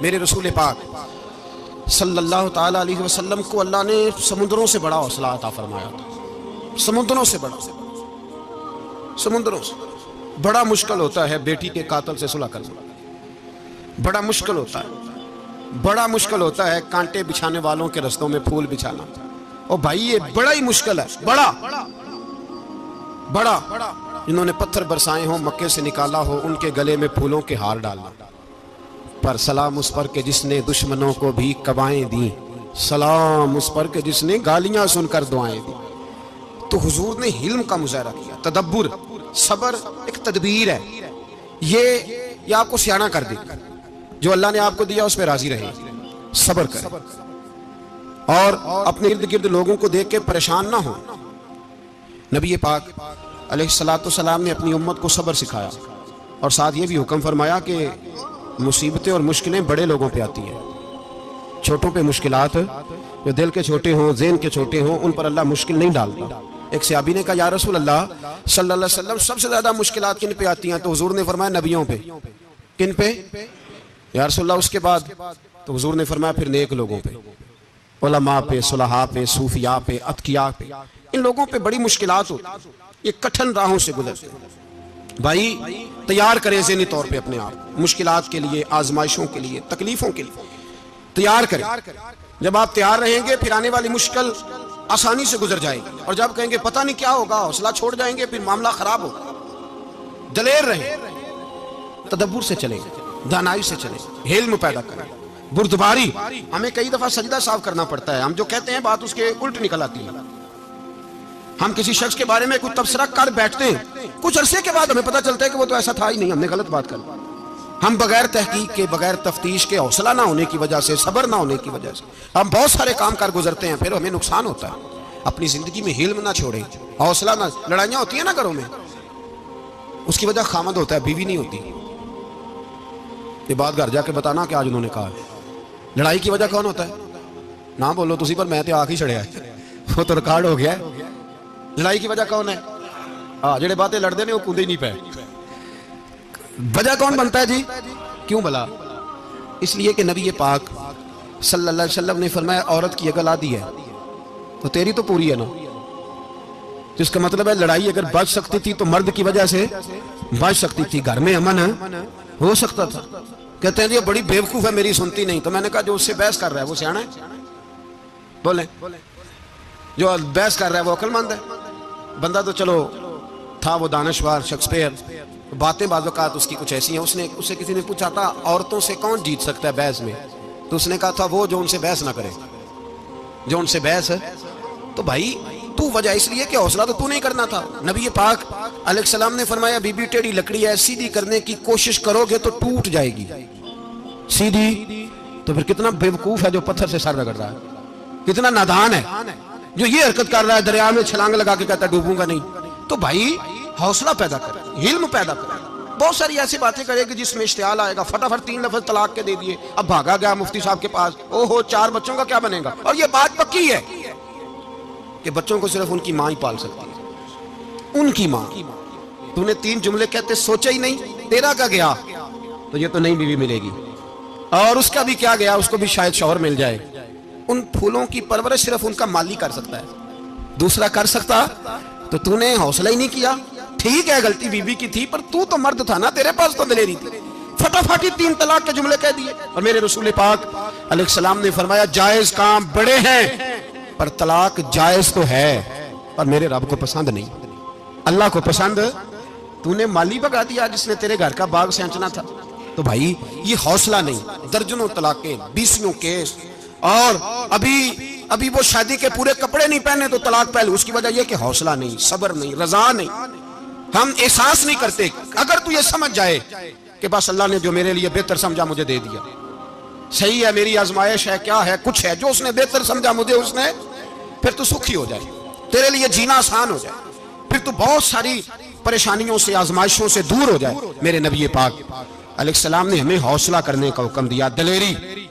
मेरे रसूल पाक सल्लल्लाहु ताला अलैहि वसल्लम को अल्लाह ने समुद्रों से बड़ा हौसला अता फरमाया था। समुद्रों से बड़ा, समुद्रों से बड़ा मुश्किल होता है बेटी के कातिल से सुलह करना, बड़ा मुश्किल होता है, बड़ा मुश्किल होता है कांटे बिछाने वालों के रस्तों में फूल बिछाना। और भाई ये बड़ा ही मुश्किल है, बड़ा बड़ा। इन्होंने पत्थर बरसाए हो, मक्के से निकाला हो, उनके गले में फूलों के हार डालना। पर सलाम उस पर के जिसने दुश्मनों को भी कबाएं दी, सलाम उस पर के जिसने गालियां सुनकर दुआएं दी। तो हुजूर ने हिल्म का मुजाहरा किया, तदब्बुर, सबर एक तदबीर है। ये आपको सियाना कर दे, जो अल्लाह ने आपको दिया उस पर राजी रहे, सबर करे और अपने इर्द गिर्द लोगों को देख के परेशान ना हो। नबी पाक अलैहिस्सलातु सलाम ने अपनी उम्मत को सबर सिखाया और साथ ये भी हुक्म फरमाया कि मुसीबतें और मुश्किलें बड़े लोगों पे आती हैं, छोटों पे मुश्किलात, जो दिल के छोटे हों, ज़हन के छोटे हों, उन पर अल्लाह मुश्किल नहीं डालता। एक सहाबी ने कहा, या रसूल अल्लाह सल्लल्लाहु अलैहि वसल्लम, सबसे ज्यादा मुश्किलात किन पे आती हैं? तो हुजूर ने फरमाया नबियों पे। किन पे? या रसूल अल्लाह उसके बाद? तो हुजूर ने फरमाया फिर नेक लोगों पे, उलमा पे, सुलहा पे, सूफिया पे, अतकिया पे। इन लोगों पे बड़ी मुश्किलात होती, ये कठिन राहों से गुजरते हैं। भाई तैयार करें ज़हनी तौर पे अपने आप मुश्किलात के लिए, आजमाइशों के लिए, तकलीफों के लिए तैयार करें। जब आप तैयार रहेंगे फिर आने वाली मुश्किल आसानी से गुजर जाएगी। और जब कहेंगे पता नहीं क्या होगा, हौसला छोड़ जाएंगे, फिर मामला खराब होगा। दलेर रहें, तदब्बुर से चलें, दानाई से चलें, हिल्म पैदा करें, बुर्दबारी। हमें कई दफा सजदा साफ करना पड़ता है, हम जो कहते हैं बात उसके उल्ट निकल आती है। हम किसी शख्स के बारे में कुछ तबसरा कर बैठते हैं, कुछ अरसे के बाद हमें पता चलता है कि वो तो ऐसा था ही नहीं, हमने गलत बात कर। हम बगैर तहकीक के, बगैर तफ्तीश के, हौसला ना होने की वजह से, सबर ना होने की वजह से हम बहुत सारे काम कर गुजरते हैं, फिर हमें नुकसान होता है। अपनी जिंदगी में हिल्म ना छोड़े, हौसला ना। लड़ाइयाँ होती है ना घरों में, उसकी वजह खामद होता है, बीवी नहीं होती। ये बात घर जाके बताना कि आज उन्होंने कहा। लड़ाई की वजह कौन होता है? ना बोलो तुसी, पर मैं तो आख ही छड़िया, वो तो रिकॉर्ड हो गया है। लड़ाई की वजह कौन है? हाँ, जेड़े बातें लड़ते ने वो कूदे ही नहीं पे। वजह कौन बनता है जी? क्यों भला? इसलिए कि नबी पाक सल्लल्लाहु अलैहि वसल्लम ने फरमाया, औरत की अकल आधी है तो तेरी तो पूरी है ना। जिसका मतलब है लड़ाई अगर बच सकती थी तो मर्द की वजह से बच सकती थी, घर में अमन हो सकता था। कहते हैं जी बड़ी बेवकूफ है, मेरी सुनती नहीं। तो मैंने कहा जो उससे बहस कर रहा है वो सियाना है? बोले, जो बहस कर रहा है वो अक्लमंद है? बंदा तो चलो था वो दानिशवर, शेक्सपियर, बातें बाज़-औक़ात उसकी कुछ ऐसी हैं। उससे किसी ने पूछा था औरतों से कौन जीत सकता है बहस में, तो उसने कहा था वो जो उनसे बहस ना करे, जो उनसे बहस है। तो भाई तू वजह इसलिए कि हौसला तो तू नहीं करना था। नबी पाक अलैहिस्सलाम ने फरमाया, बीबी टेढ़ी लकड़ी है, सीधी करने की कोशिश करोगे तो टूट जाएगी। सीधी तो फिर कितना बेवकूफ है जो पत्थर से सर रगड़ रहा है, कितना नादान है जो ये हरकत कर रहा है, दरिया में छलांग लगा के कहता डूबूंगा नहीं। तो भाई हौसला पैदा करें, हिल्म पैदा करें। बहुत सारी ऐसी बातें करेगी जिसमें इश्तियाल आएगा, फटाफट 3 लफ्ज तलाक के दे दिए, अब भागा गया मुफ्ती साहब के पास, ओहो 4 बच्चों का क्या बनेगा। और ये बात पक्की है कि बच्चों को सिर्फ उनकी माँ ही पाल सकती है, उनकी माँ। तूने 3 जुमले कहते सोचा ही नहीं, तेरा क्या गया? तो ये तो नई बीवी मिलेगी, और उसका भी क्या गया, उसको भी शायद शौहर मिल जाए। उन फूलों की परवरिश सिर्फ उनका माली कर सकता है, दूसरा कर सकता। तो तूने हौसला ही नहीं किया। ठीक है गलती बीबी की थी, पर तू तो मर्द था ना, तेरे पास तो दलेरी थी। फटाफट ही 3 तलाक के जुमले कह दिए। और मेरे रसूल पाक अलैहिस्सलाम ने फरमाया, जायज काम बड़े हैं पर तलाक जायज तो है, पर मेरे रब को पसंद नहीं, अल्लाह को पसंद। तूने माली भगा दिया जिसने तेरे घर का बाग सेंचना था। तो भाई ये हौसला नहीं, दर्जनों तलाकें, 20 केस, और अभी वो शादी के पूरे कपड़े नहीं पहने तो तलाक पहले। उसकी वजह यह कि हौसला नहीं, सब्र नहीं, रजा नहीं, हम एहसास नहीं करते। अगर तू ये समझ जाए कि बस अल्लाह ने जो मेरे लिए बेहतर समझा मुझे दे दिया, सही है, मेरी आजमाइश है, क्या है, कुछ है जो उसने बेहतर समझा मुझे, उसने, फिर तू सुखी हो जाए, तेरे लिए जीना आसान हो जाए, फिर तू बहुत सारी परेशानियों से, आजमाइशों से दूर हो जाए। मेरे नबी पाक अलैहिस्सलाम ने हमें हौसला करने का हुक्म दिया, दलेरी।